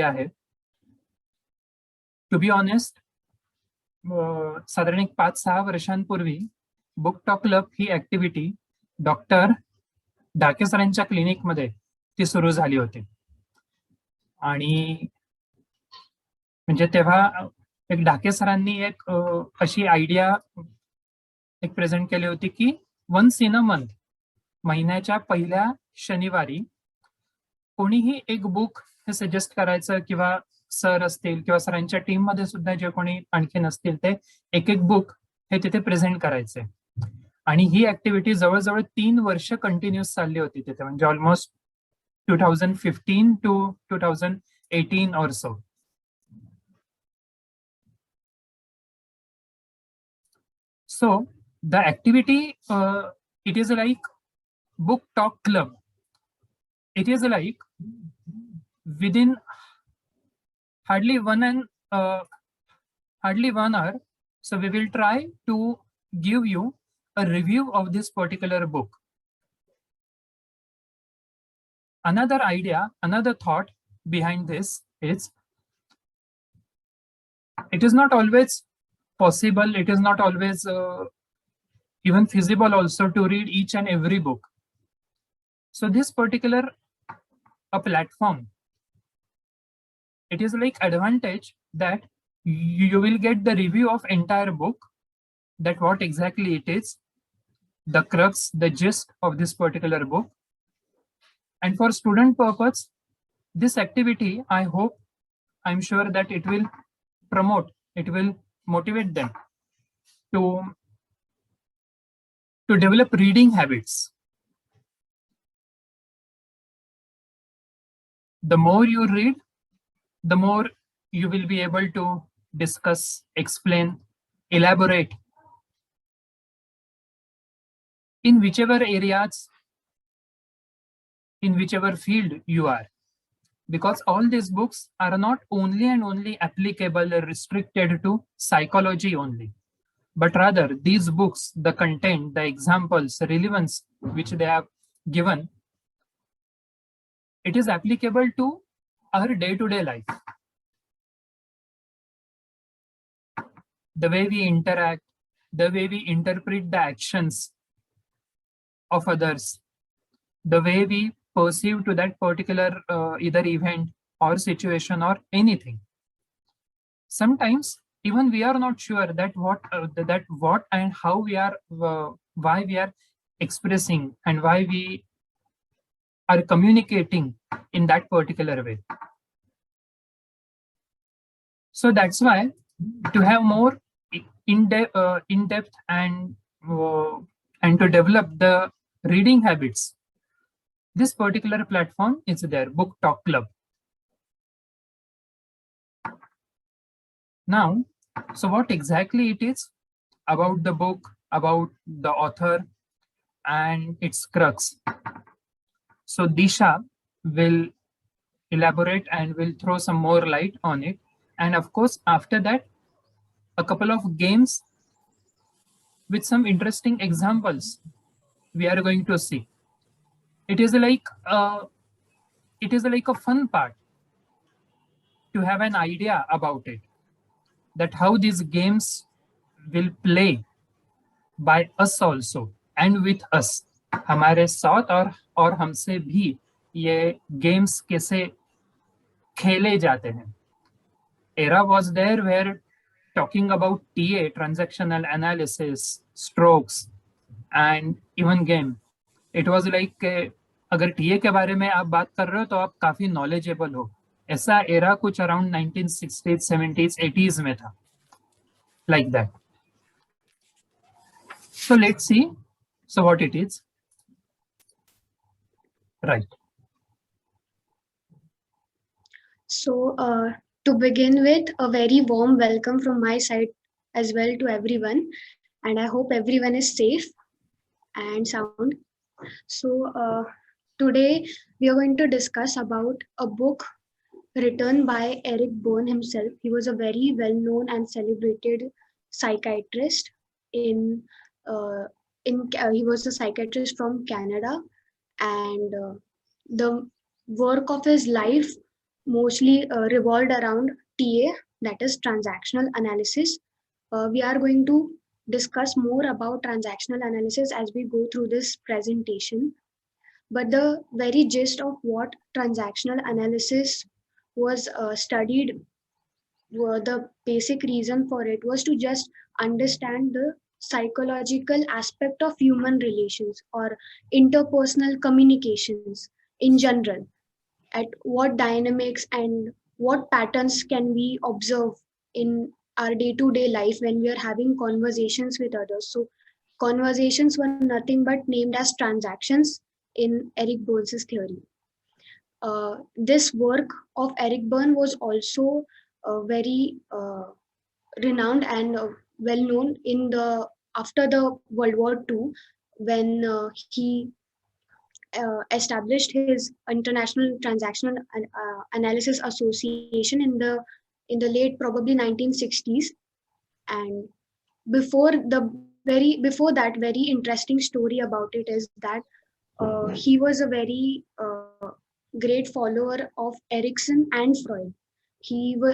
आहे. To be honest, साधारण एक 5-6 वर्षांपूर्वी बुक टॉक क्लब ही ऍक्टिव्हिटी डॉक्टर ढाके सरांच्या क्लिनिकमध्ये ती सुरू झाली होती. आणि म्हणजे तेव्हा एक ढाके सरांनी एक अशी आयडिया एक प्रेझेंट केली होती की वन्स इन अ मंथ, महिन्याच्या पहिल्या शनिवारी कोणीही एक बुक हे सजेस्ट करायचं, किंवा सर असतील किंवा सरांच्या टीम मध्ये सुद्धा जे कोणी आणखीन असतील ते एक एक बुक हे तिथे प्रेझेंट करायचे. आणि ही ऍक्टिव्हिटी जवळजवळ 3 वर्ष कंटिन्युअस चालली होती तिथे, म्हणजे almost 2015 to 2018 or so. So the activity, it is like book talk club. It is like within hardly 1 hour, so we will try to give you a review of this particular book. Another idea, another thought behind this is, it is not always possible, it is not always even feasible also to read each and every book. So this particular a platform, it is like advantage that you will get the review of entire book, that what exactly it is, the crux, the gist of this particular book. And for student purpose, this activity, I hope, I'm sure that it will promote, it will motivate them to develop reading habits. The more you read, the more you will be able to discuss, explain, elaborate in whichever areas, in whichever field you are. Because all these books are not only and only applicable or restricted to psychology only, but rather these books, the content, the examples, relevance which they have given, it is applicable to our day-to-day life. The way we interact, the way we interpret the actions of others, the way we perceive to that particular either event or situation or anything. Sometimes even we are not sure that what and how we are, why we are expressing and why we are communicating in that particular way. So that's why, to have more in-depth and to develop the reading habits, this particular platform is there, Book Talk Club. Now, so what exactly it is about the book, about the author and its crux? So Disha will elaborate and will throw some more light on it. And of course, after that, a couple of games with some interesting examples we are going to see. It is like a fun part to have an idea about it, that how these games will play by us also and with us. हमारे साथ और हमसे भी ये games कैसे खेले जाते हैं. Era was there where talking about TA, transactional analysis, strokes, and even game. It was like अगर TA के बारे में आप बात कर रहे हो तो आप काफी knowledgeable हो. ऐसा era कुछ around 1960s, 70s, 80s में था. Like that. So let's see. So what it is. Right. So to begin with, a very warm welcome from my side as well to everyone. And I hope everyone is safe and sound. So today we are going to discuss about a book written by Eric Berne himself. He was a very well-known and celebrated psychiatrist he was a psychiatrist from Canada, and the work of his life mostly revolved around TA, that is transactional analysis. We are going to discuss more about transactional analysis as we go through this presentation. But the very gist of what transactional analysis was studied, the basic reason for it was to just understand the psychological aspect of human relations or interpersonal communications in general, at what dynamics and what patterns can we observe in our day-to-day life when we are having conversations with others. So conversations were nothing but named as transactions in Eric Burns' theory. This work of Eric Berne was also very renowned and well known in the after the World War II, when he established his International Transactional Analysis Association in the late probably 1960s. And before that, very interesting story about it is that he was a very great follower of Erikson and Freud.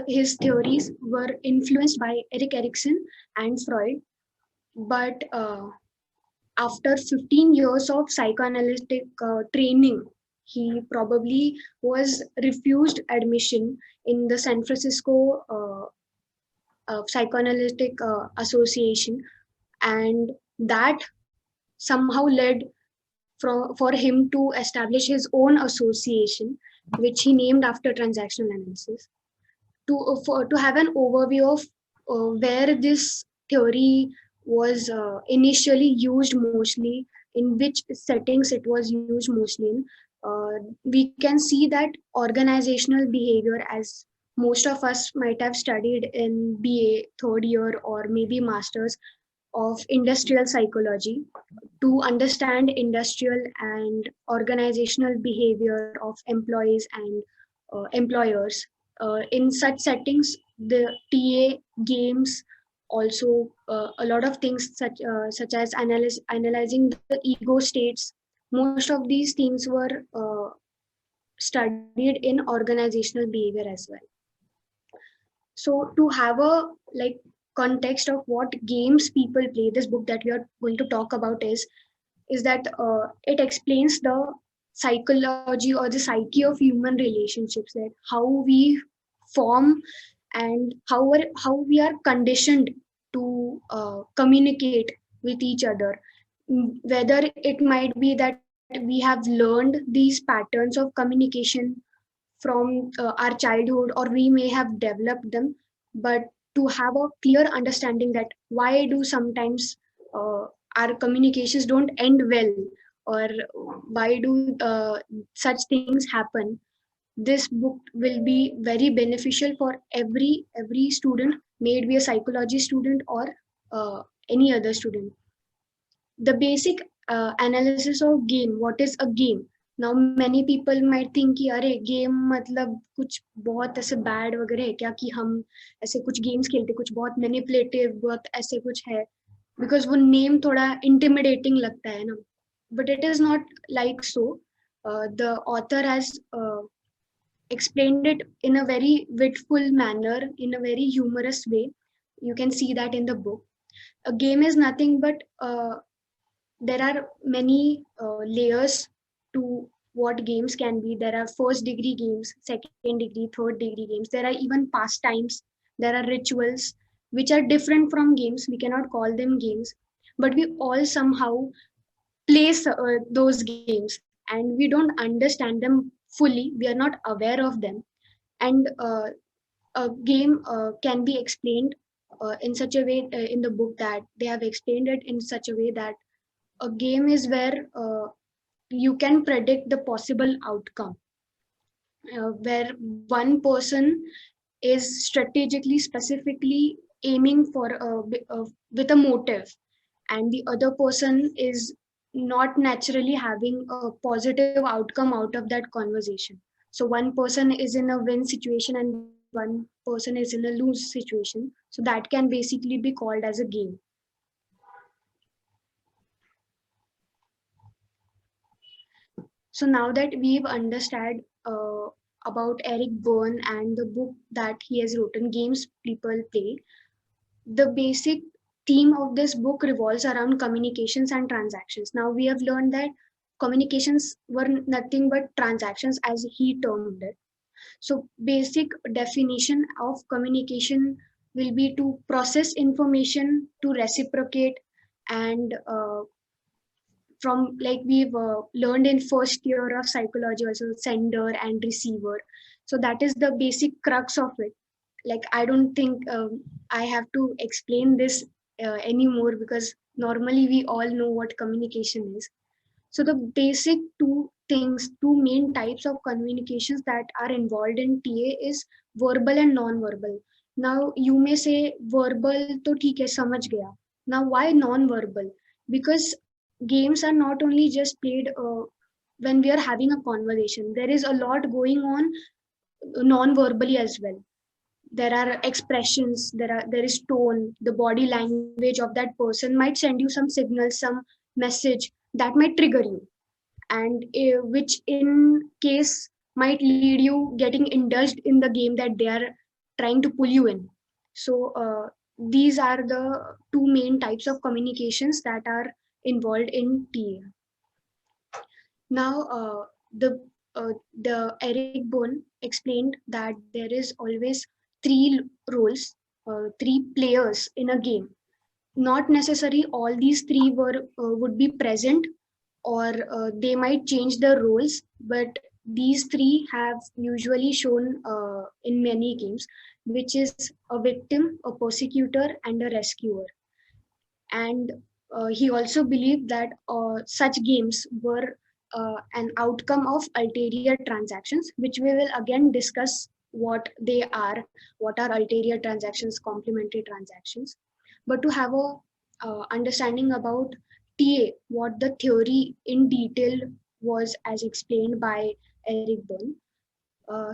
His theories were influenced by Erik Erikson and Freud, but after 15 years of psychoanalytic training, he probably was refused admission in the San Francisco Psychoanalytic Association, and that somehow led for him to establish his own association, which he named after transactional analysis. To have an overview of where this theory was initially used mostly, in which settings it was used mostly in, we can see that organizational behavior, as most of us might have studied in BA third year or maybe masters of industrial psychology, to understand industrial and organizational behavior of employees and employers. In such settings, the TA games also a lot of things such as analyzing the ego states. Most of these themes were studied in organizational behavior as well. So to have a like context of what games people play, this book that we are going to talk about is that it explains the psychology or the psyche of human relationships, that how we form and how we are conditioned to communicate with each other. Whether it might be that we have learned these patterns of communication from our childhood, or we may have developed them, but to have a clear understanding that why do sometimes our communications don't end well, or why do such things happen, this book will be very beneficial for every student, may it be a psychology student or any other student. The basic analysis of game, what is a game. Now many people might think कि अरे game मतलब कुछ बहुत ऐसे bad वगैरह है क्या, कि हम ऐसे कुछ गेम्स खेलते कुछ बहुत मैनिपुलेटिव, बहुत ऐसे कुछ है, बिकॉज वो नेम थोड़ा इंटिमिडेटिंग लगता है ना. But it is not like so. The author has explained it in a very witful manner, in a very humorous way. You can see that in the book. A game is nothing but there are many layers to what games can be. There are first degree games, second degree, third degree games. There are even pastimes. There are rituals which are different from games. We cannot call them games, but we all somehow play those games and we don't understand them fully. We are not aware of them. And a game can be explained in such a way in the book that they have explained it in such a way that a game is where you can predict the possible outcome, where one person is strategically, specifically aiming for with a motive, and the other person is not naturally having a positive outcome out of that conversation. So one person is in a win situation and one person is in a lose situation. So that can basically be called as a game. So now that we've understood about Eric Byrne and the book that he has written, Games People Play. The basic theme of this book revolves around communications and transactions. Now, we have learned that communications were nothing but transactions, as he termed it. So, basic definition of communication will be to process information, to reciprocate, and from like we've learned in first year of psychology, also sender and receiver. So that is the basic crux of it. Like I don't think I have to explain this anymore, because normally we all know what communication is. So the basic two main types of communications that are involved in TA is verbal and non-verbal. Now you may say verbal to theek hai, samajh gaya. Now why non-verbal? Because games are not only just played when we are having a conversation. There is a lot going on non-verbally as well. There are expressions, there is tone, the body language of that person might send you some signal, some message that might trigger you, and which in case might lead you getting indulged in the game that they are trying to pull you in. So these are the two main types of communications that are involved in TA. Now the Eric Bone explained that there is always three roles, three players in a game. Not necessarily all these three would be present, or they might change their roles, but these three have usually shown in many games, which is a victim, a persecutor, and a rescuer. And he also believed that such games were an outcome of ulterior transactions, which we will again discuss what they are, what are ulterior transactions, complementary transactions. But to have a understanding about TA, what the theory in detail was, as explained by Eric Byrne. Uh,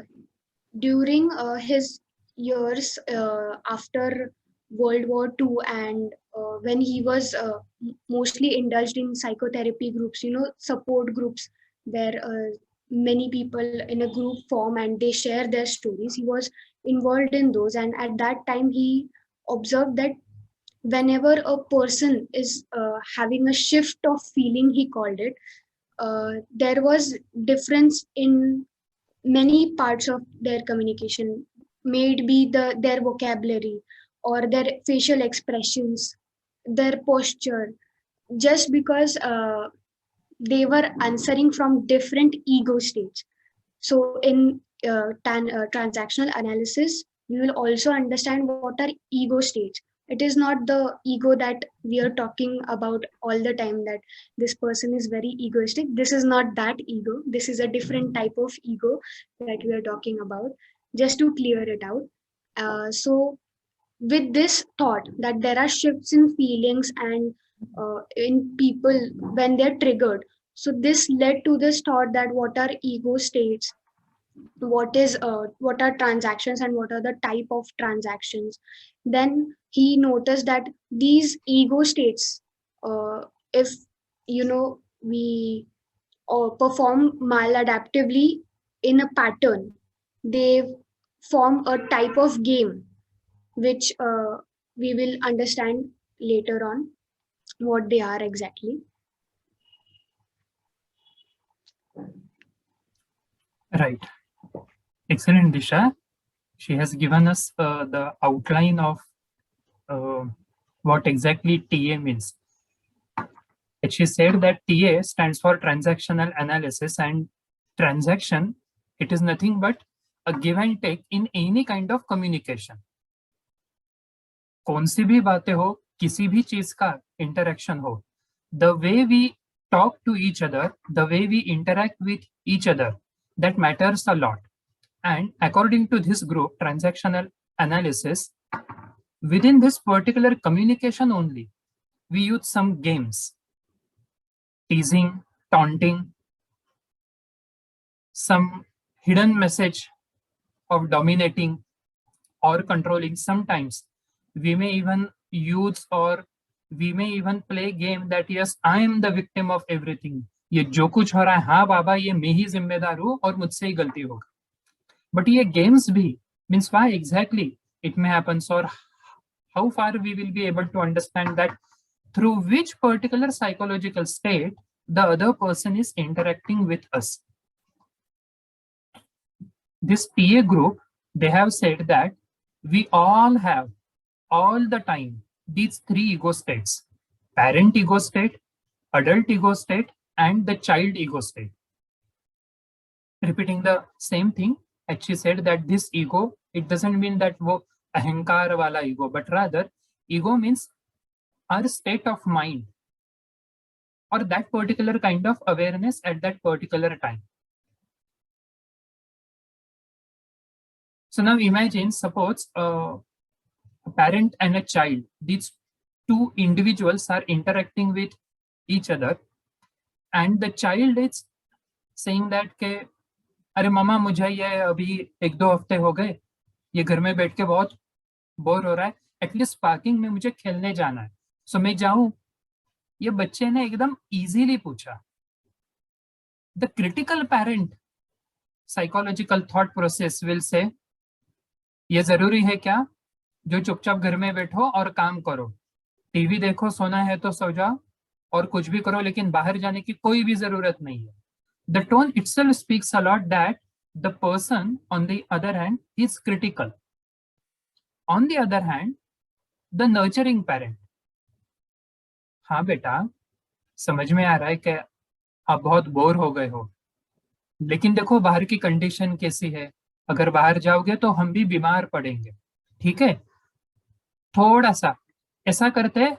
During his years after World War II, and when he was mostly indulged in psychotherapy groups, support groups where many people in a group form and they share their stories, he was involved in those. And at that time, he observed that whenever a person is having a shift of feeling, he called it, there was difference in many parts of their communication, may it be their vocabulary or their facial expressions, their posture, just because they were answering from different ego states. So in transactional analysis, we will also understand what are ego states. It is not the ego that we are talking about all the time, that this person is very egoistic. This is not that ego. This is a different type of ego that we are talking about, just to clear it out. So with this thought that there are shifts in feelings and in people when they're triggered, so this led to this thought that what are ego states, what are transactions, and what are the type of transactions. Then he noticed that these ego states, if we perform maladaptively in a pattern, they form a type of game, which we will understand later on what they are exactly. Right. Excellent, Disha. She has given us the outline of what exactly TA means. She said that TA stands for transactional analysis, and transaction, it is nothing but a give and take in any kind of communication. कौन सी भी बातें हो, किसी भी चीज का interaction हो, the way we talk to each other, the way we interact with each other, that matters a lot. And according to this group, transactional analysis, within this particular communication only, we use some games, teasing, taunting, some hidden message of dominating or controlling. Sometimes we may even use, or we may even play game that yes, I am the victim of everything. ये जो कुछ हो रहा है, हाँ बाबा, ये मैं ही जिम्मेदार हूँ और मुझसे ही गलती होगा. but ये games भी means why exactly it may happen, or how far we will be able to understand that through which particular psychological state the other person is interacting with us. This TA group, they have said that we all have all the time these three ego states: parent ego state, adult ego state, and the child ego state. Repeating the same thing, as she said that this ego, it doesn't mean that wo ahankar wala ego, but rather ego means our state of mind or that particular kind of awareness at that particular time. So now imagine, suppose a parent and a child, these two individuals are interacting with each other, and the child is saying that के अरे मामा मुझे ये अभी 1-2 हफ्ते हो गए ये घर में बैठ के बहुत बोर हो रहा है, एटलीस्ट पार्किंग में मुझे खेलने जाना है, सो मैं जाऊं। ये बच्चे ने एकदम इजीली पूछा। The critical parent psychological thought process will say ये जरूरी है क्या जो चुपचाप घर में बैठो और काम करो, टीवी देखो, सोना है तो सो जाओ और कुछ भी करो, लेकिन बाहर जाने की कोई भी जरूरत नहीं है। The tone itself speaks a lot that the person on the other hand is critical. On the other hand, the nurturing parent, हाँ बेटा समझ में आ रहा है कि आप बहुत बोर हो गए हो, लेकिन देखो बाहर की कंडीशन कैसी है, अगर बाहर जाओगे तो हम भी बीमार पड़ेंगे, ठीक है, थोड़ा सा ऐसा करते हैं,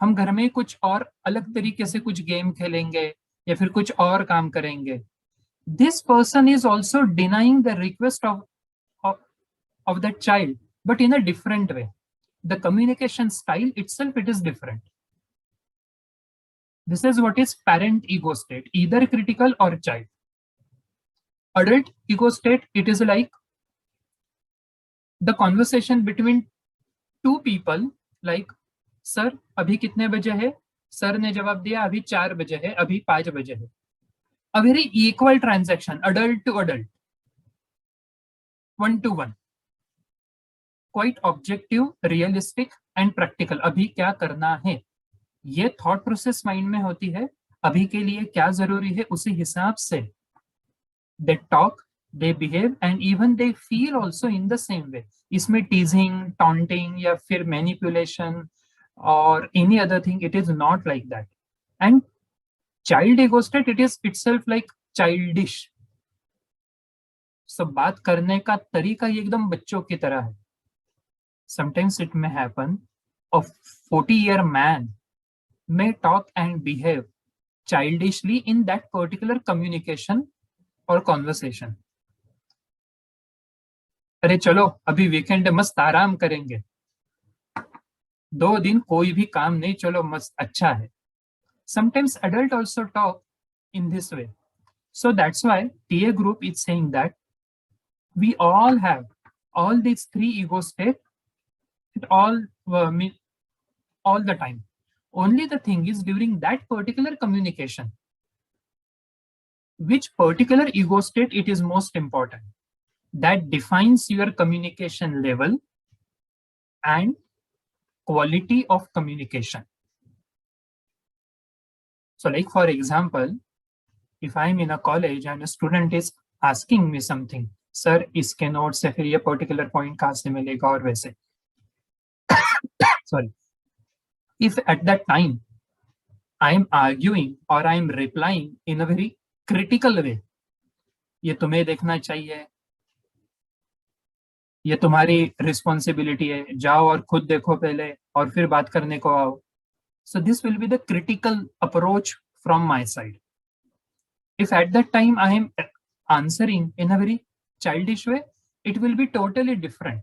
हम घर में कुछ और अलग तरीके से कुछ गेम खेलेंगे या फिर कुछ और काम करेंगे। This person is also denying the request of that child, but in a different way. The communication style itself, it is different. This is what is parent ego state, either critical or child. Adult ego state, it is like the conversation between two people, like, sir, अभी कितने बजे है? Sir ने जवाब दिया अभी 4 बजे है, अभी 5 बजे है। A very equal transaction, adult to adult, one to one, quite objective, realistic and practical. अभी क्या करना है, ये थॉट प्रोसेस माइंड में होती है, अभी के लिए क्या जरूरी है उसी हिसाब से they talk, they behave and even they feel also in the same way. इसमें teasing, taunting या फिर manipulation or any other thing, it is not like that. And child ego state, it is itself like childish. So बात करने का तरीका ये एकदम बच्चों की तरह है. Sometimes it may happen a 40-year man may talk and behave childishly in that particular communication or conversation. अरे चलो अभी वीकेंड है, मस्त आराम करेंगे, 2 दिन कोई भी काम नहीं, चलो मस्त अच्छा है. Sometimes adult also talk in this way. So that's why TA group is saying that we all have all these 3 ego states all the time. Only the thing is during that particular communication, which particular ego state it is most important. That defines your communication level and quality of communication. So like for example, if I'm in a college and a student is asking me something, sir इसके note से फिर ये particular point कहाँ से मिलेगा और वैसे, sorry, if at that time I am arguing or I am replying in a very critical way, ये तुम्हें देखना चाहिए, ये तुम्हारी रिस्पॉन्सिबिलिटी है, जाओ और खुद देखो पहले और फिर बात करने को आओ. So this will be the critical approach from my side. If at that time I am answering in a very childish way, it will be totally different.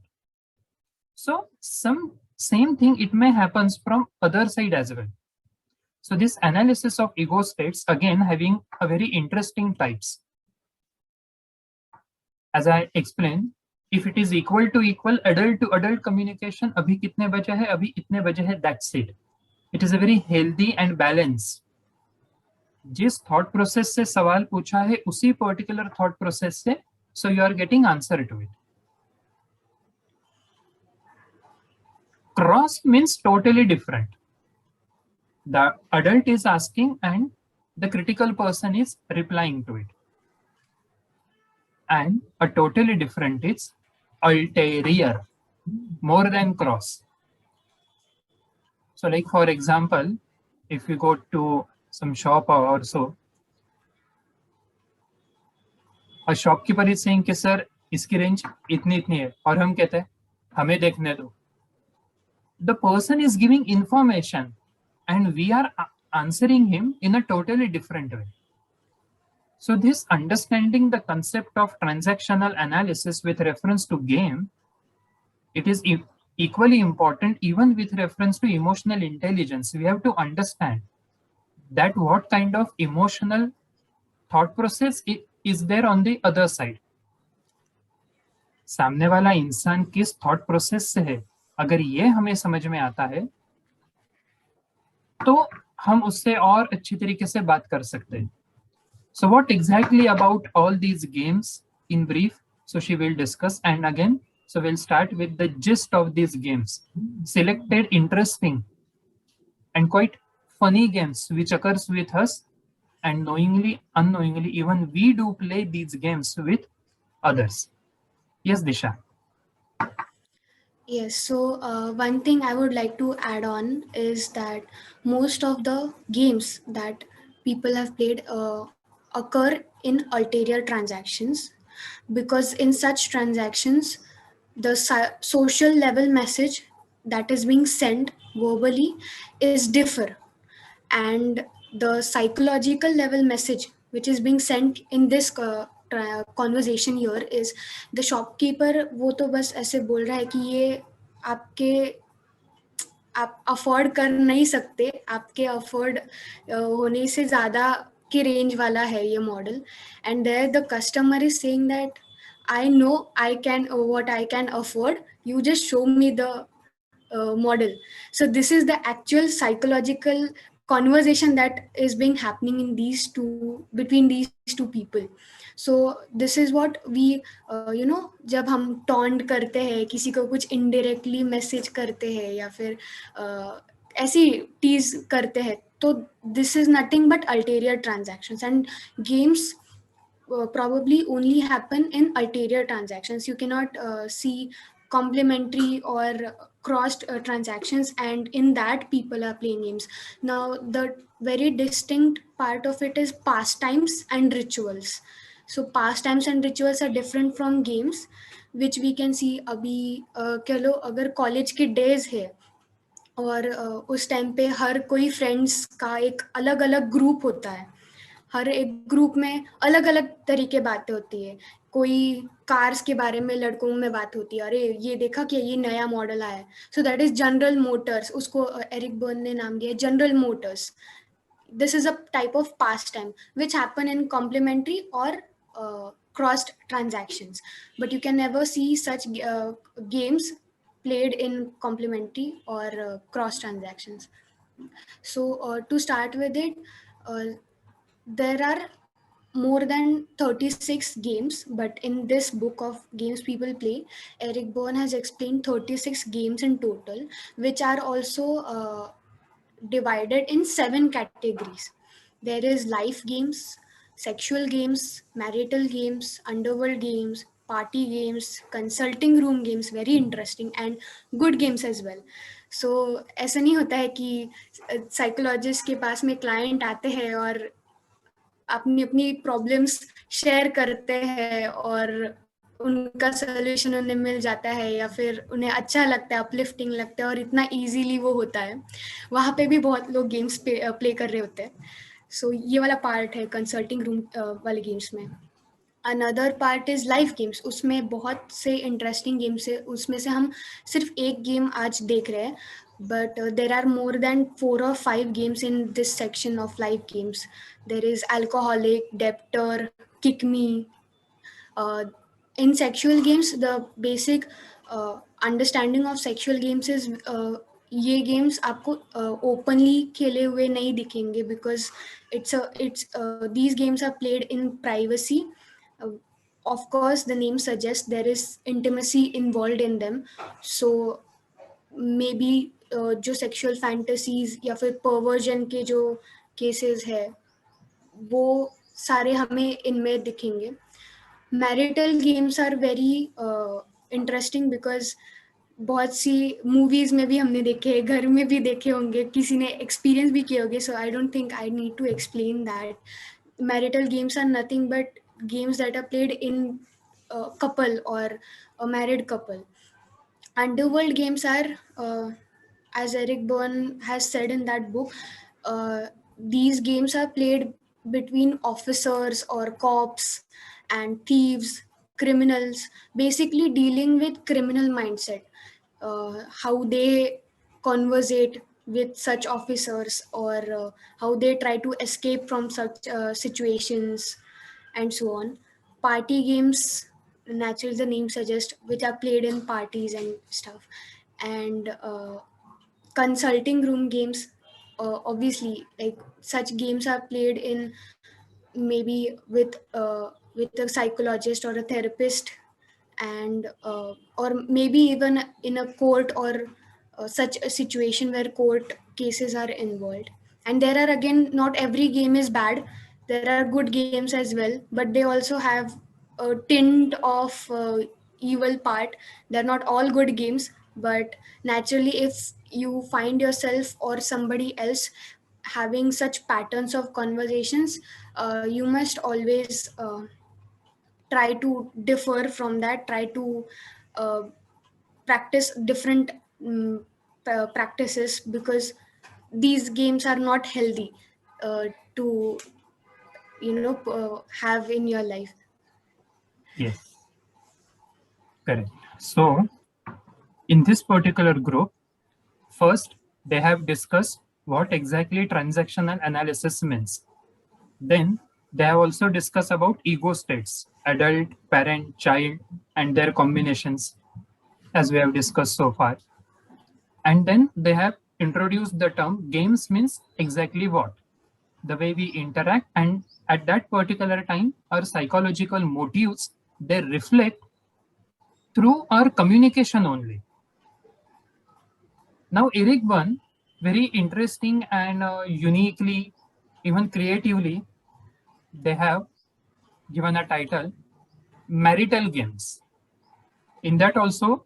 So some same thing it may happens from other side as well. So this analysis of ego states again having a very interesting types. As I explained, if it is equal to adult communication, अभी कितने बजे है, अभी इतने बजे है, that's it. It is a very healthy and balanced. जिस thought process से सवाल पूछा है उसी पर्टिकुलर थॉट प्रोसेस से So you are getting answer to it. Cross means totally different. The adult is asking and the critical person is replying to it. And a totally different is ulterior, more than cross. So like for example, if you go to some shop or so, a shopkeeper is saying कि sir इसकी range इतनी इतनी है और हम कहते हैं हमें देखने दो. The person is giving information and we are answering him in a totally different way. So this understanding the concept of transactional analysis with reference to game, it is equally important even with reference to emotional intelligence. We have to understand that what kind of emotional thought process is there on the other side. सामने वाला इंसान किस thought process से है, अगर ये हमें समझ में आता है तो हम उससे और अच्छी तरीके से बात कर सकते हैं. So what exactly about all these games in brief? So she will discuss, and again, so we'll start with the gist of these games. Selected interesting and quite funny games which occurs with us, and knowingly, unknowingly, even we do play these games with others. Yes, Disha. Yes, so one thing I would like to add on is that most of the games that people have played occur in ulterior transactions, because in such transactions, the social level message that is being sent verbally is differ, and the psychological level message which is being sent in this conversation here is the shopkeeper वो तो बस ऐसे बोल रहा है कि ये आपके आप अफोर्ड कर नहीं सकते, आपके अफोर्ड होने से ज़्यादा के रेंज वाला है ये model, and there the customer is saying that I know I can what I can afford, you just show me the model. So this is the actual psychological conversation that is being happening in these two, between these two people. So this is what we जब हम taunt करते हैं, किसी को कुछ indirectly message करते हैं या फिर ऐसी टीज करते हैं, तो this is nothing but ulterior transactions, and games probably only happen in ulterior transactions. You cannot see complementary or crossed transactions, and in that people are playing games. Now the very distinct part of it is pastimes and rituals. So pastimes and rituals are different from games, which we can see अभी कह लो अगर college के days है और उस time पे हर कोई friends का एक अलग अलग ग्रुप होता है, हर एक ग्रुप में अलग अलग तरीके बातें होती है. कोई कार्स के बारे में लड़कों में बात होती है, अरे ये देखा कि ये नया मॉडल आया है, so that is general Motors, उसको एरिक बर्न ने नाम दिया general Motors. This is a type of pastime which happen in complementary or crossed transactions, but you can never see such games played in complementary or cross transactions. So to start with it, uh, there are more than 36 games, but in this book of games people play, Eric Byrne has explained 36 games in total, which are also divided in 7 categories. There is life games, sexual games, marital games, underworld games, party games, consulting room games, very interesting, and good games as well. So ऐसा नहीं होता है कि psychologist के पास में client आते हैं और अपनी अपनी प्रॉब्लम्स शेयर करते हैं और उनका सोल्यूशन उन्हें मिल जाता है, या फिर उन्हें अच्छा लगता है, अपलिफ्टिंग लगता है और इतना इजीली वो होता है. वहाँ पे भी बहुत लोग गेम्स प्ले कर रहे होते हैं. सो ये वाला पार्ट है कंसल्टिंग रूम वाले गेम्स में. Another part is life games, उसमें बहुत से इंटरेस्टिंग गेम्स है, उसमें से हम सिर्फ एक गेम आज देख रहे हैं, but there are more than 4 or 5 games in this section of life games. There is alcoholic, debtor, kick me. In sexual games, the basic understanding of sexual games is ये गेम्स आपको openly खेले हुए नहीं दिखेंगे, because it's these games are played in privacy of course, the name suggests there is intimacy involved in them. So maybe जो sexual fantasies या फिर perversion के जो cases है वो सारे हमें इनमें दिखेंगे. Marital games are very interesting because बहुत सी मूवीज में भी हमने देखे, घर में भी देखे होंगे, किसी ने एक्सपीरियंस भी किए होंगे. So I don't think I need to explain that. Marital games are nothing but games that are played in a couple or a married couple. Underworld games are, as Eric Byrne has said in that book, these games are played between officers or cops and thieves, criminals, basically dealing with criminal mindset, how they conversate with such officers, or how they try to escape from such situations, and so on. Party games, naturally the name suggests, which are played in parties and stuff. And consulting room games, obviously, like such games are played in maybe with a psychologist or a therapist, and or maybe even in a court, or such a situation where court cases are involved. And there are, again, not every game is bad. There are good games as well, but they also have a tint of evil part. They're not all good games, but naturally, if you find yourself or somebody else having such patterns of conversations, you must always try to differ from that, try to uh, practice different practices, because these games are not healthy to have in your life. Yes, correct. So in this particular group, first they have discussed what exactly transactional analysis means. Then they have also discussed about ego states, adult, parent, child, and their combinations, as we have discussed so far. And then they have introduced the term games means exactly what, the way we interact, and at that particular time our psychological motives, they reflect through our communication only. Now Eric Byrne, very interesting and uniquely, even creatively, they have given a title, marital games. In that also,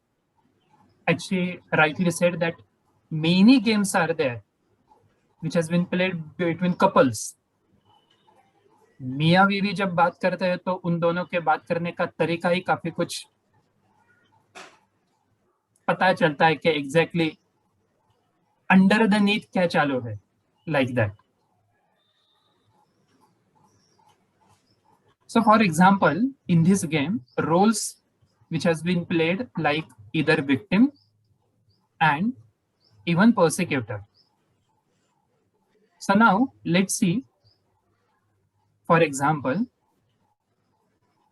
actually rightly said that many games are there which has been played between couples. मियाँ बीवी जब बात करते हैं तो उन दोनों के बात करने का तरीका ही काफी कुछ पता चलता है कि एग्जैक्टली अंडर द नीथ क्या चालू है, like that. So for example, in this game, roles which has been played like either victim and even persecutor. So now let's see, for example,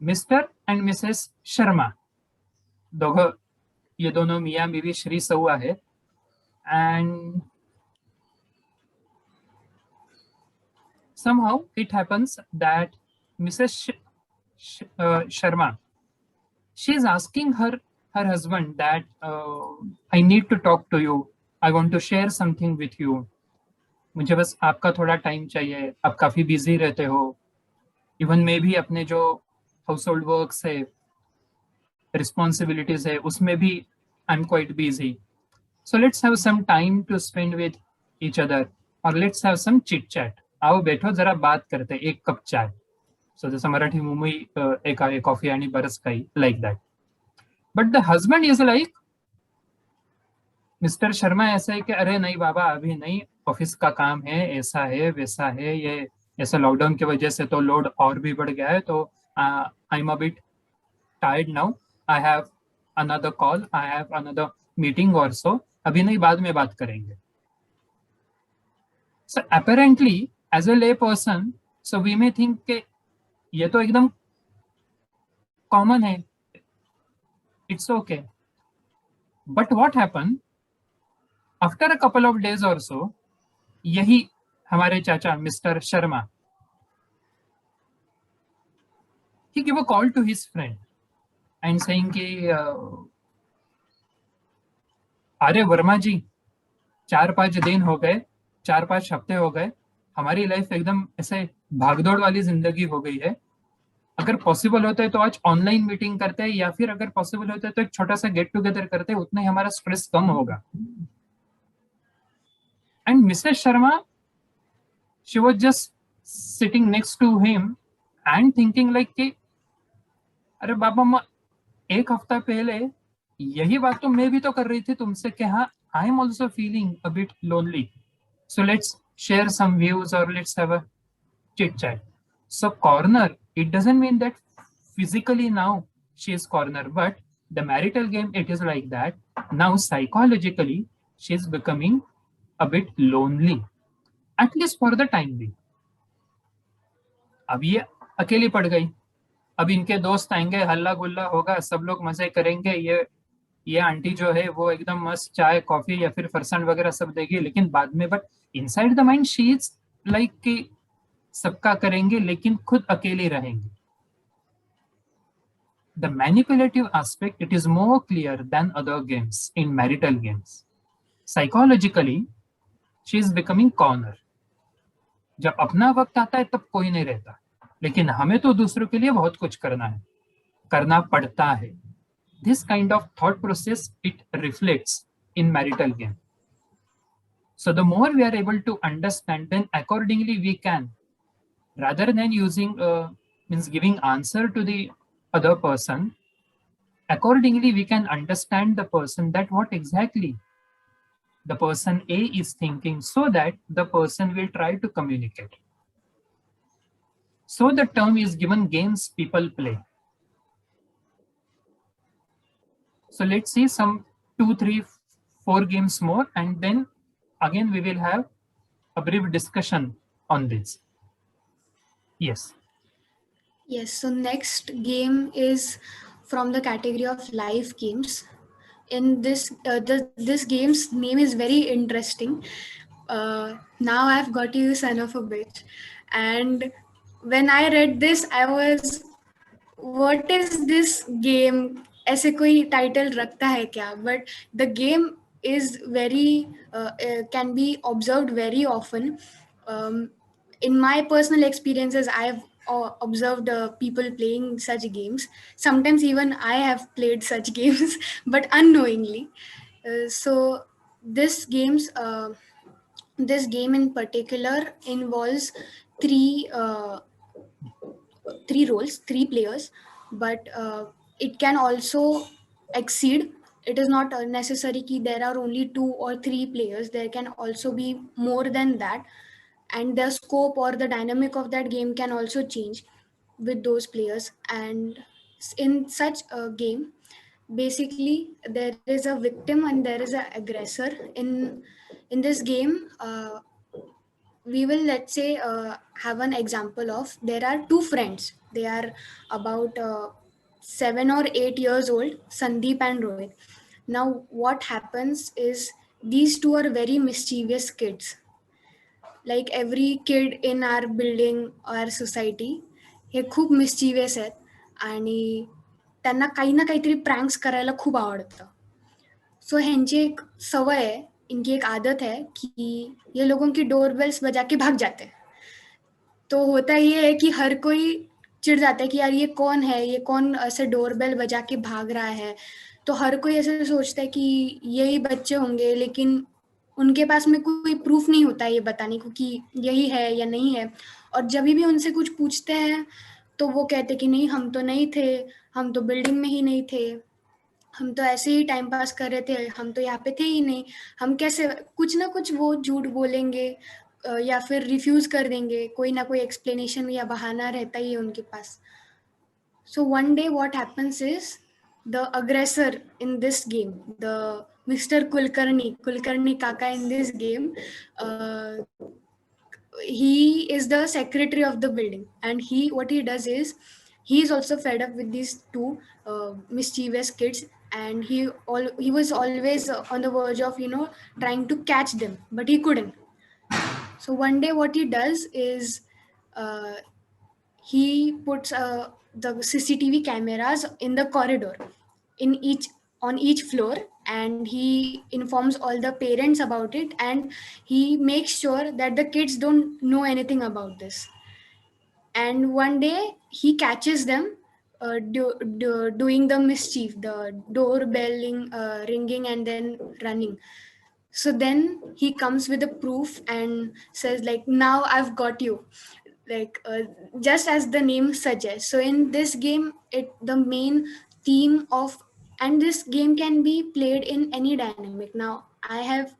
Mr. and Mrs. Sharma. दोघं, ये दोनों मियाँ बीवी श्री सहुआ है. And somehow it happens that Mrs. Sharma, she is asking her husband that I need to talk to you. I want to share something with you. मुझे बस आपका थोड़ा टाइम चाहिए. आप काफी बिजी रहते हो. इवन मैं भी अपने जो हाउस होल्ड वर्क्स है, रिस्पॉन्सिबिलिटीज है, उसमें भी I am quite busy. So let's have some time to spend with each other, और let's have some chit chat. आओ बैठो जरा बात करते, एक कप चाय. सो जसं मराठी मुंबई एक आहे कॉफी आणि बरंच काही, like that. But the husband is like, mister Sharma ऐसा है कि अरे नहीं बाबा, अभी नहीं, ऑफिस का काम है, ऐसा है वैसा है, ये ऐसा लॉकडाउन की वजह से तो लोड और भी बढ़ गया है, तो I am a bit tired now, I have another call, I have another meeting और सो, अभी नहीं, बाद में बात करेंगे. So apparently as a lay person, so we may think के ये तो एकदम कॉमन है, it's okay. But what happen after a couple of days और सो, यही हमारे चाचा mister Sharma, he gave a call to his friend and saying कि अरे वर्मा जी, 4-5 दिन हो गए, 4-5 हफ्ते हो गए, हमारी लाइफ एकदम ऐसे भागदौड़ वाली जिंदगी हो गई है। अगर पॉसिबल होता है तो आज ऑनलाइन मीटिंग करते हैं, या फिर अगर पॉसिबल होता है तो एक छोटा सा गेट टुगेदर करते हैं, उतना ही हमारा स्ट्रेस कम होगा। And Mrs Sharma, she was just sitting next to him and thinking like कि अरे बाबा, एक हफ्ता पहले यही बात तो मैं भी तो कर रही थी तुमसे कि हाँ, I am also feeling a bit lonely, so let's share some views और let's have a chit chat. So corner, it doesn't mean that physically now she is corner, but the marital game, it is like that. Now psychologically, she is becoming a bit lonely, at least for the time being. अब ये अकेली पड़ गई, अब इनके दोस्त आएंगे, हल्ला गुल्ला होगा, सब लोग मजे करेंगे, ये आंटी जो है वो एकदम मस्त चाय कॉफी या फिर फरसान वगैरह सब देगी, लेकिन बाद में but inside the mind she is like कि सबका करेंगे लेकिन खुद अकेले रहेंगे। The manipulative aspect, it is more clear than other games in marital games. Psychologically, she is becoming corner. जब अपना वक्त आता है तब कोई नहीं रहता, लेकिन हमें तो दूसरों के लिए बहुत कुछ करना है, करना पड़ता है। This kind of thought process, it reflects in marital game. So the more we are able to understand, then accordingly we can, rather than using means giving answer to the other person, accordingly we can understand the person, that what exactly the person A is thinking, so that the person will try to communicate. So the term is given games people play. So let's see some 2, 3, 4 games more, and then again we will have a brief discussion on this. Yes. Yes, so next game is from the category of life games. In this game's name is very interesting. Now I've got you, son of a bitch. And when I read this, I was, what is this game? ऐसे कोई title रखता है क्या? But the game is very can be observed very often. In my personal experiences, I've observed people playing such games. Sometimes even I have played such games, but unknowingly. So this games this game in particular involves three roles, three players, but it can also exceed. It is not necessary that there are only 2 or 3 players. There can also be more than that, and the scope or the dynamic of that game can also change with those players. And in such a game, basically there is a victim and there is an aggressor. In this game, we will, let's say, have an example of, there are two friends. They are about 7 or 8 years old, Sandeep and Rohit. Now what happens is, these two are very mischievous kids, like every kid in our building or society. हे खूप मिस्चिवियस आहेत आणि त्यांना काही ना काहीतरी pranks करायला खूप आवडतं. सो ह्यांची एक सवय है, इनकी एक आदत है कि ये लोगों की डोरबेल्स बजा के भाग जाते हैं. तो होता ये है कि हर कोई चिढ़ जाता है कि यार ये कौन है, ये कौन ऐसे डोरबेल बजा के भाग रहा है. तो हर कोई ऐसे सोचता है कि यही बच्चे होंगे, लेकिन उनके पास में कोई प्रूफ नहीं होता है ये बताने को कि यही है या नहीं है. और जब भी उनसे कुछ पूछते हैं तो वो कहते कि नहीं, हम तो नहीं थे, हम तो बिल्डिंग में ही नहीं थे, हम तो ऐसे ही टाइम पास कर रहे थे, हम तो यहाँ पे थे ही नहीं, हम कैसे, कुछ ना कुछ वो झूठ बोलेंगे या फिर रिफ्यूज कर देंगे. कोई ना कोई एक्सप्लेनेशन या बहाना रहता ही है उनके पास. So one day what happens is, the aggressor in this game, the Mr. Kulkarni Kaka in this game, he is the secretary of the building, and what he does is, he is also fed up with these two mischievous kids, and he was always on the verge of trying to catch them, but he couldn't. So one day what he does is, he puts the CCTV cameras in the corridor in each on each floor, and he informs all the parents about it, and he makes sure that the kids don't know anything about this. And one day he catches them doing the mischief, the doorbelling, ringing and then running. So then he comes with a proof and says like, now I've got you, like just as the name suggests. So in this game, it the main theme of, and this game can be played in any dynamic. Now I have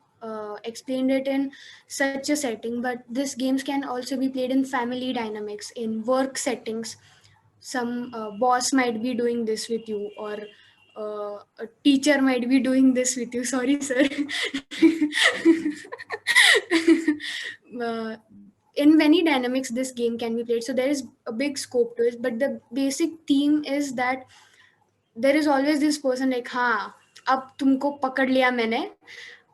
explained it in such a setting, but these games can also be played in family dynamics, in work settings. Some boss might be doing this with you, or a teacher might be doing this with you. Sorry, sir. uh, in many dynamics, this game can be played. So there is a big scope to it, but the basic theme is that there is always this person like, हाँ अब तुमको पकड़ लिया मैंने,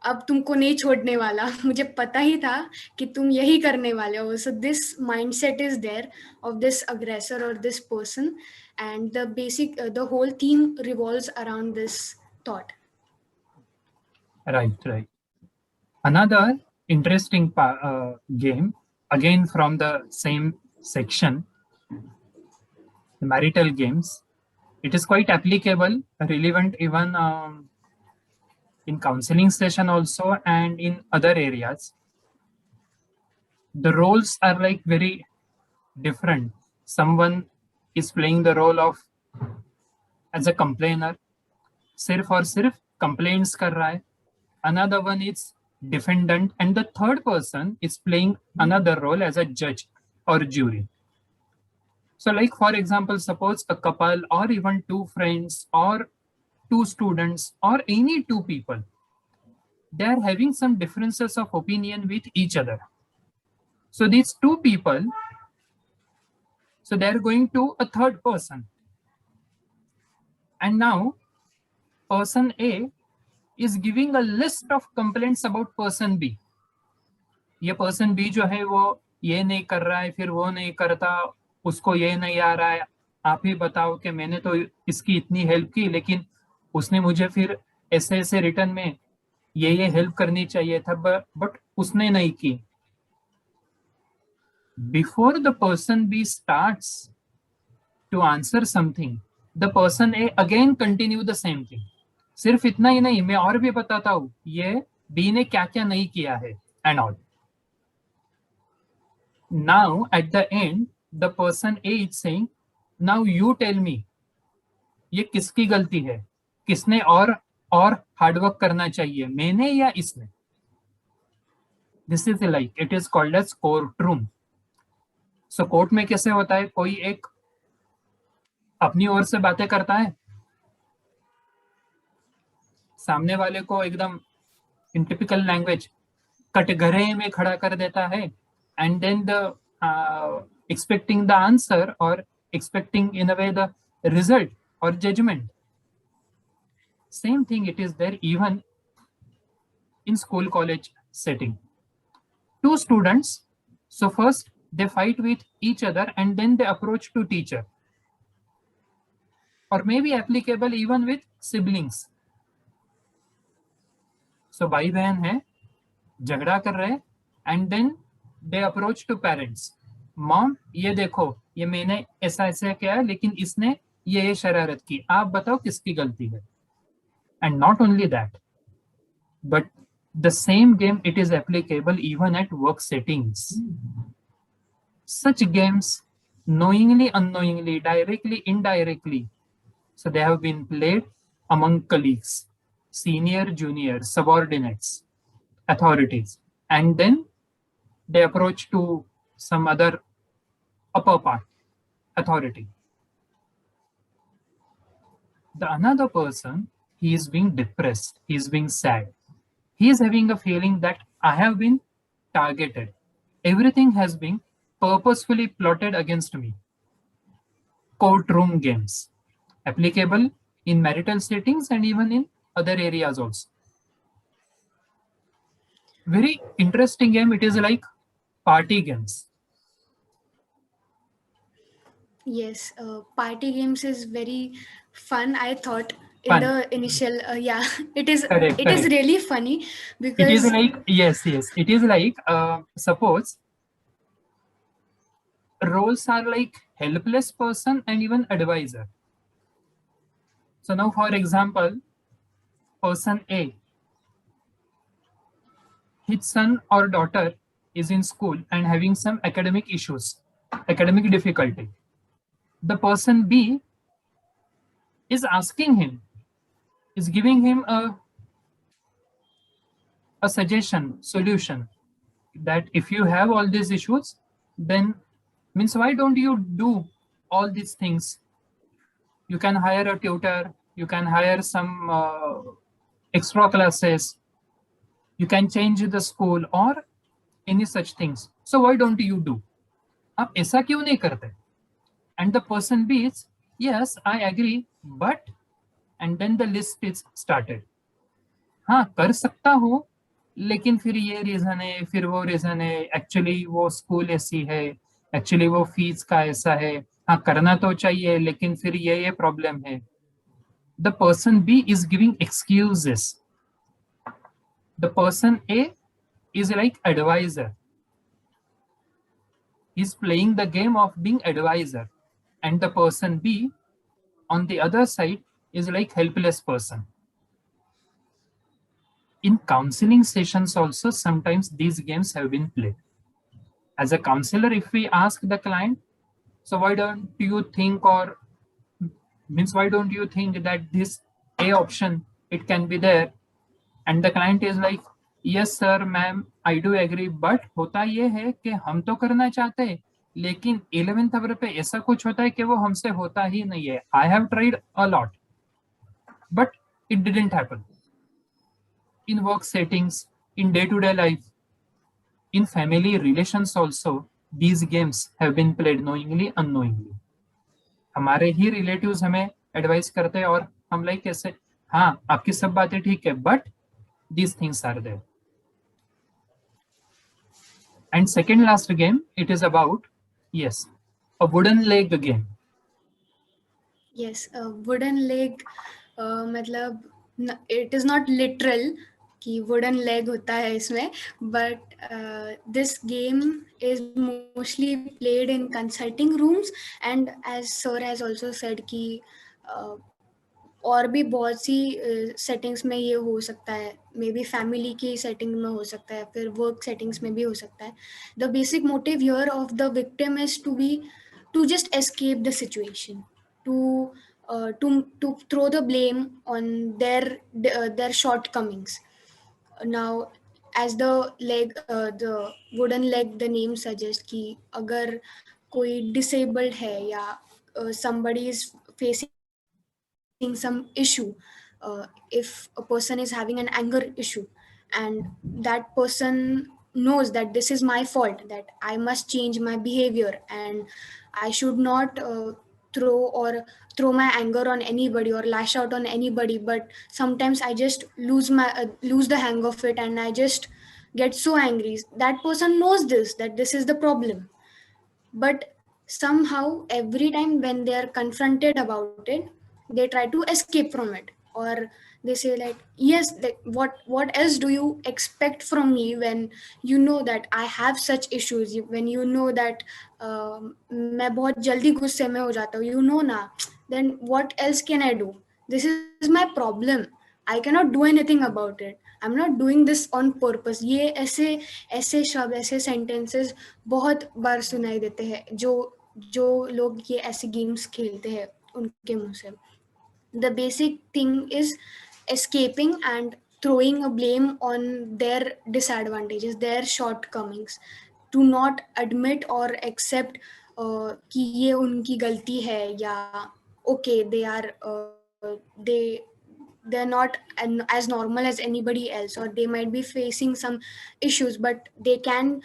अब तुमको नहीं छोड़ने वाला, मुझे पता ही था कि तुम यही करने वाले हो. So this mindset is there of this aggressor or this person, and the whole theme revolves around this thought. Right, right. Another interesting game, again from the same section, the marital games. It is quite applicable, relevant even in counseling session also and in other areas. The roles are like very different. Someone is playing the role of as a complainer, सिर्फ और सिर्फ complaints कर रहा है. Another one is defendant, and the third person is playing another role as a judge or jury. So like for example, suppose a couple or even two friends or two students or any two people, they are having some differences of opinion with each other. So these two people, so they are going to a third person. And now person A is giving a list of complaints about person B. ये person B जो है वो ये नहीं कर रहा है, फिर वो नहीं करता, उसको ये नहीं आ रहा है, आप ही बताओ कि मैंने तो इसकी इतनी हेल्प की लेकिन उसने मुझे फिर ऐसे ऐसे रिटर्न में ये हेल्प करनी चाहिए था बट उसने नहीं की. Before the person B starts to answer something, the person A again continue the same thing. सिर्फ इतना ही नहीं, मैं और भी बताता हूँ ये बी ने क्या क्या नहीं किया है and all. Now at the end the person A is saying, now you tell me ये किसकी गलती है, किसने और हार्डवर्क करना चाहिए, मैंने या इसने. This is like it is called as court room. So court में कैसे होता है, कोई एक अपनी ओर से बातें करता है, सामने वाले को एकदम इन टिपिकल लैंग्वेज कटघरे में खड़ा कर देता है, and then the expecting the answer or expecting in a way the result or judgment. Same thing it is there even in school college setting. Two students, so first they fight with each other and then they approach to teacher, or maybe applicable even with siblings. So भाई बहन है, झगड़ा कर रहे, and then they approach to parents. Mom, ये देखो ये मैंने ऐसा ऐसा किया लेकिन इसने ये शरारत की, आप बताओ किसकी गलती है. And not only that, but the same game it is applicable even at work settings. Such games, knowingly, unknowingly, directly, indirectly, so they have been played among colleagues, senior, junior, subordinates, authorities, and then they approach to some other upper part, authority. The another person, he is being depressed, he is being sad, he is having a feeling that I have been targeted, everything has been purposefully plotted against me. Courtroom games, applicable in marital settings and even in other areas also. Very interesting game. It is like party games. Yes, party games is very fun. I thought in Fun. the initial, yeah, it is. Correct, It is correct. really funny It is because like, yes, yes. It is like, suppose roles are like helpless person and even advisor. So now, for example, person A, his son or daughter is in school and having some academic issues, academic difficulty. The person B is asking him, is giving him a suggestion, solution, that if you have all these issues, then means why don't you do all these things? You can hire a tutor, you can hire some extra classes, you can change the school or any such things. So why don't you do? आप ऐसा क्यों नहीं करते? And the person B is, yes, I agree, but, and then the list is started. हाँ कर सकता हूँ, लेकिन फिर ये रीजन है, फिर वो रीजन है, एक्चुअली वो स्कूल ऐसी है, एक्चुअली वो फीस का ऐसा है, हाँ करना तो चाहिए लेकिन फिर ये प्रॉब्लम है. The person B is giving excuses. The person A is like advisor. He's playing the game of being advisor. And the person B on the other side is like helpless person. In counseling sessions also, sometimes these games have been played. As a counselor, if we ask the client, so why don't you think, or means why don't you think that this A option, it can be there? And the client is like, yes sir, ma'am, I do agree, but होता ये है कि हम तो करना चाहते हैं, लेकिन 11th आवर पे ऐसा कुछ होता है कि वो हमसे होता ही नहीं है. I have tried a lot, but it didn't happen. In work settings, in day-to-day life, in family relations also, these games have been played knowingly, unknowingly. हमारे ही रिलेटिव्स हमें एडवाइस करते हैं और हम लाइक कैसे, हाँ आपकी सब बातें ठीक है, but these things are there. And second last game, it is about, yes, a wooden leg game. yes, wooden leg, मतलब it is not literal कि wooden leg होता है इसमें, but this game is mostly played in consulting rooms, and as sir has also said कि और भी बहुत सी settings में ये हो सकता है, मे बी फैमिली की सेटिंग में हो सकता है, फिर वर्क सेटिंग्स में भी हो सकता है. The basic motive here of the victim is to just escape the situation, to throw the blame on their shortcomings. Now as the wooden leg, the name suggests कि अगर कोई disabled है या somebody is facing some issue, if a person is having an anger issue and that person knows that this is my fault, that I must change my behavior and I should not throw my anger on anybody or lash out on anybody, but sometimes I just lose the hang of it and I just get so angry. That person knows that this is the problem, but somehow every time when they are confronted about it, they try to escape from it, or they say like, yes, like, what else do you expect from me when you know that I have such issues, when you know that मैं बहुत जल्दी गुस्से में हो जाता हूँ, you know ना, then what else can I do? This is my problem. I cannot do anything about it. I'm not doing this on purpose. ये ऐसे ऐसे शब्द, ऐसे sentences बहुत बार सुनाई देते हैं जो जो लोग ये ऐसे गेम्स खेलते हैं उनके मुंह से. The basic thing is escaping and throwing a blame on their disadvantages, their shortcomings, to not admit or accept कि ये उनकी गलती है, या okay, they're not as normal as anybody else, or they might be facing some issues, but they can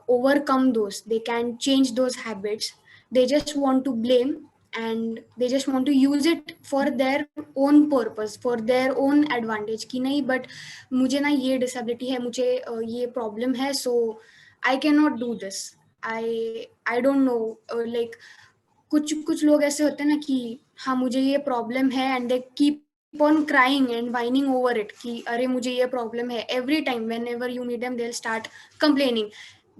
overcome those, they can change those habits. They just want to blame and they just want to use it for their own purpose, for their own advantage कि नहीं, but मुझे ना ये disability है, मुझे ये problem है, so I cannot do this. I don't know, like कुछ कुछ लोग ऐसे होते हैं ना कि हाँ मुझे ये प्रॉब्लम है and they keep on crying and whining over it कि अरे मुझे ये प्रॉब्लम है. Every time whenever you meet them they will start complaining.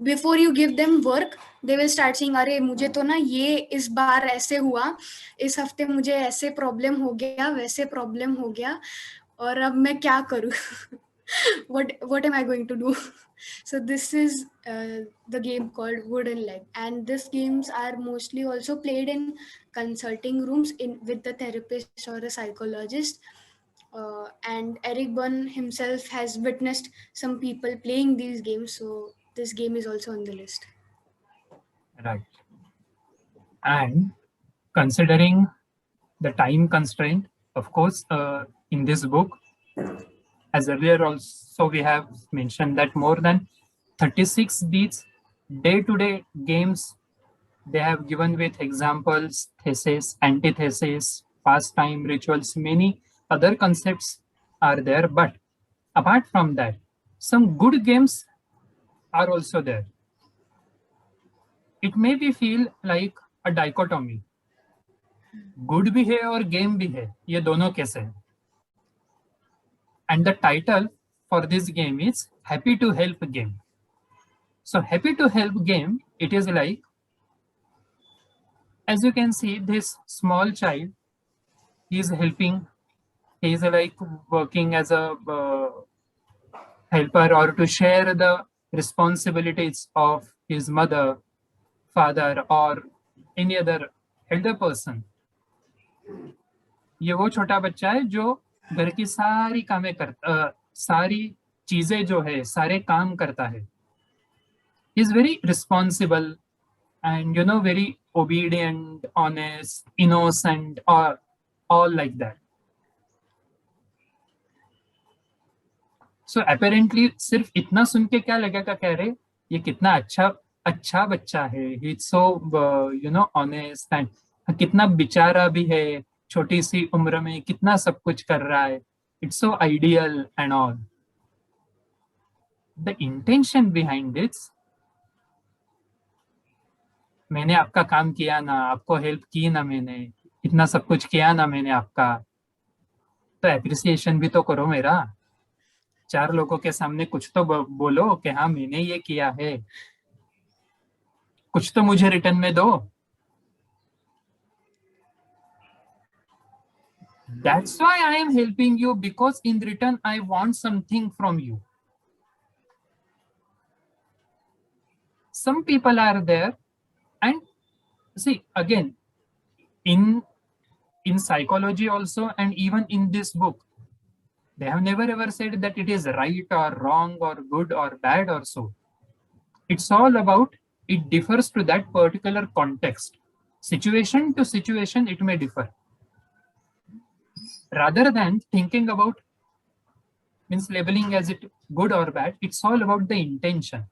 Before you give them work they will start saying अरे मुझे तो ना ये इस बार ऐसे हुआ, इस हफ्ते मुझे ऐसे प्रॉब्लम हो गया, वैसे प्रॉब्लम हो गया, और अब मैं क्या करूँ? what am I going to do? So this is the game called Wooden Leg, and these games are mostly also played in consulting rooms in with the therapist or a psychologist. And Eric Byrne himself has witnessed some people playing these games, so this game is also on the list. Right. And considering the time constraint, of course, in this book, as earlier also we have mentioned that more than 36 these day-to-day games they have given with examples, thesis, antithesis, pastime, rituals, many other concepts are there. But apart from that, some good games are also there. It may be feel like a dichotomy. Good भी है और game भी है, ये दोनों कैसे है? And the title for this game is Happy to Help Game. So Happy to Help Game, it is like, as you can see, this small child, he is helping, he is like working as a helper or to share the responsibilities of his mother, father or any other elder person. ये वो छोटा बच्चा है जो घर की सारी कामें सारी चीजें जो है सारे काम करता है. He is very responsible and very obedient, honest, innocent, or all like that. So apparently सिर्फ इतना सुन के क्या लगेगा, कह रहे ये कितना अच्छा बच्चा है, he is so honest and कितना बेचारा भी है, छोटी सी उम्र में कितना सब कुछ कर रहा है, it's so ideal and all. The intention behind this, मैंने आपका काम किया ना, आपको हेल्प की ना, मैंने इतना सब कुछ किया ना मैंने आपका, तो एप्रिसिएशन भी तो करो मेरा. 4 लोगों के सामने कुछ तो बोलो कि हाँ मैंने ये किया है, कुछ तो मुझे रिटर्न में दो. That's why I am helping you, because in return I want something from you. Some people are there, and see again, in psychology also, and even in this book, they have never ever said that it is right or wrong or good or bad or so. It's all about, it differs to that particular context. Situation to situation, it may differ. Rather than thinking about, means labeling as it good or bad, it's all about the intention.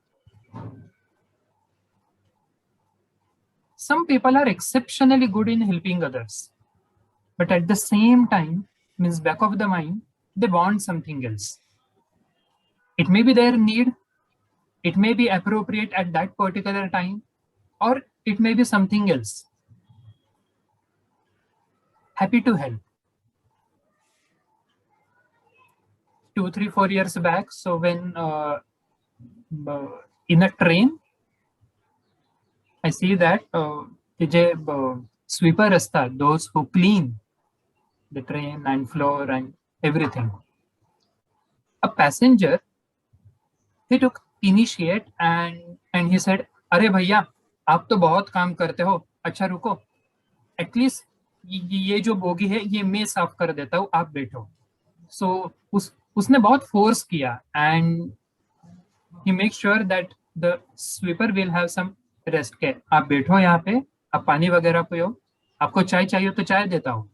Some people are exceptionally good in helping others, but at the same time, means back of the mind, they want something else. It may be their need, it may be appropriate at that particular time, or it may be something else. Happy to help. 2, 3, 4 years back, so when in a train, I see that sweeper rasta, those who clean the train and floor and everything. A passenger, he took initiate and he said, अरे भैया आप तो बहुत काम करते हो, अच्छा रुको, एटलीस्ट ये जो बोगी है ये मैं साफ कर देता हूँ, आप बैठो. So उसने बहुत फोर्स किया and he makes sure that the sweeper will have some rest. के आप बैठो यहाँ पे, आप पानी वगैरह पियो, आपको चाय चाहिए तो चाय देता हूँ.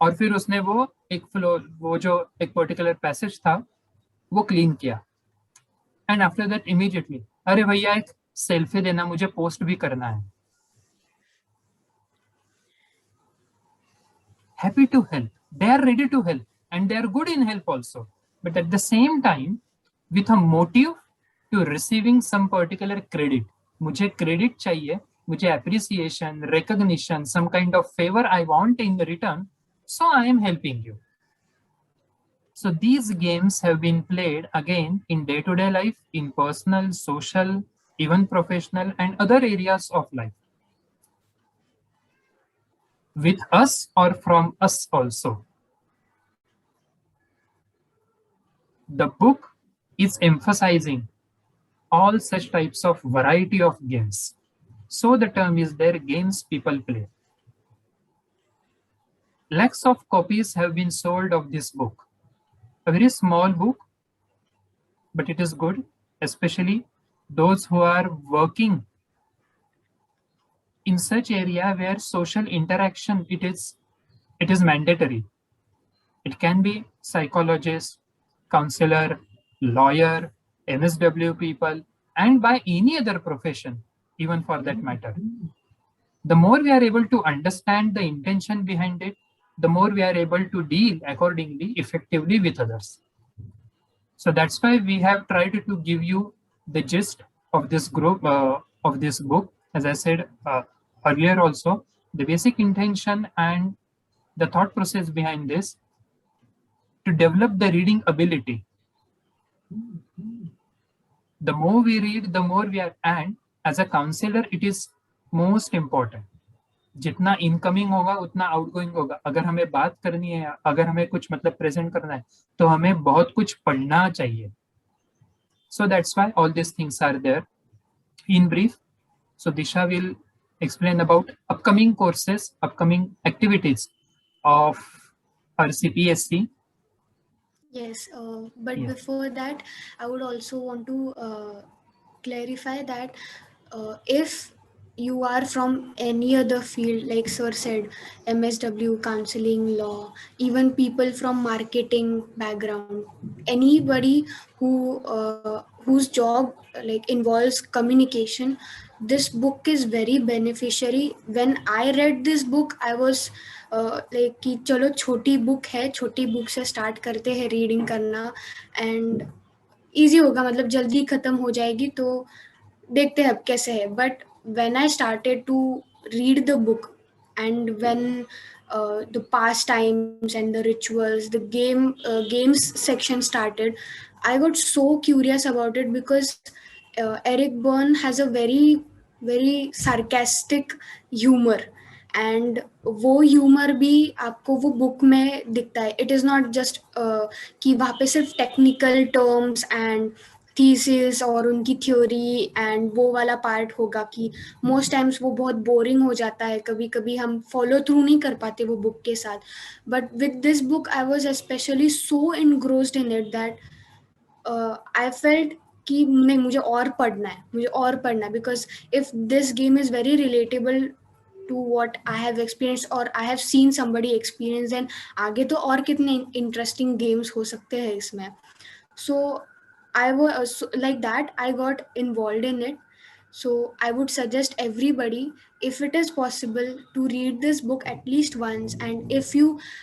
और फिर उसने वो एक फ्लोर, वो जो एक पर्टिकुलर पैसेज था वो क्लीन किया. एंड आफ्टर दैट इमीडिएटली, अरे भैया एक सेल्फी देना, मुझे पोस्ट भी करना है. Happy to help, they are ready to help and they are good in help also, but at the same time with a motive to receiving some particular credit. मुझे credit चाहिए, मुझे appreciation, recognition, some kind of favor I want in return, so I am helping you. So these games have been played again in day-to-day life, in personal, social, even professional, and other areas of life. With us or from us also. The book is emphasizing all such types of variety of games. So the term is there, games people play. Lakhs of copies have been sold of this book. A very small book, but it is good, especially those who are working in such area where social interaction it is mandatory. It can be psychologist, counselor, lawyer, MSW people, and by any other profession, even for that matter. The more we are able to understand the intention behind it, the more we are able to deal accordingly effectively with others. So that's why we have tried to give you the gist of this group of this book. As I said earlier, also the basic intention and the thought process behind this to develop the reading ability. The more we read, the more we are, and as a counselor, it is most important. जितना incoming होगा उतना outgoing होगा. अगर हमें बात करनी है, अगर हमें कुछ मतलब प्रेजेंट करना है, तो हमें बहुत कुछ पढ़ना चाहिए. So that's why all these things are there. In brief, so Disha will explain about upcoming courses, upcoming activities of our CPSC. Yes, but Yeah. before that, I would also want to clarify that if you are from any other field, like Sir said, MSW, counseling, law, even people from marketing background, anybody whose job like involves communication, this book is very beneficiary. When I read this book, I was like कि चलो छोटी book है, छोटी book से start करते हैं reading करना and easy होगा, मतलब जल्दी ख़त्म हो जाएगी, तो देखते हैं अब कैसे है. But when I started to read the book and when the pastimes and the rituals, the games section started, I got so curious about it because Eric Berne has a very sarcastic humor, and वो humour भी आपको वो book में दिखता है. It is not just कि वहाँ पे सिर्फ टेक्निकल टर्म्स एंड थीसिस और उनकी थ्योरी एंड वो वाला पार्ट होगा कि मोस्ट टाइम्स वो बहुत बोरिंग हो जाता है, कभी कभी हम फॉलो थ्रू नहीं कर पाते वो बुक के साथ. But with this book I was specially so इनग्रोस्ड in it that I felt कि नहीं, मुझे और पढ़ना है, मुझे और पढ़ना है, because if this game is very relatable to what I have experienced or I have seen somebody experience, and आगे तो और कितने interesting games हो सकते हैं इसमें. So I was like that I got involved in it. So I would suggest everybody, if it is possible, to read this book at least once, and if you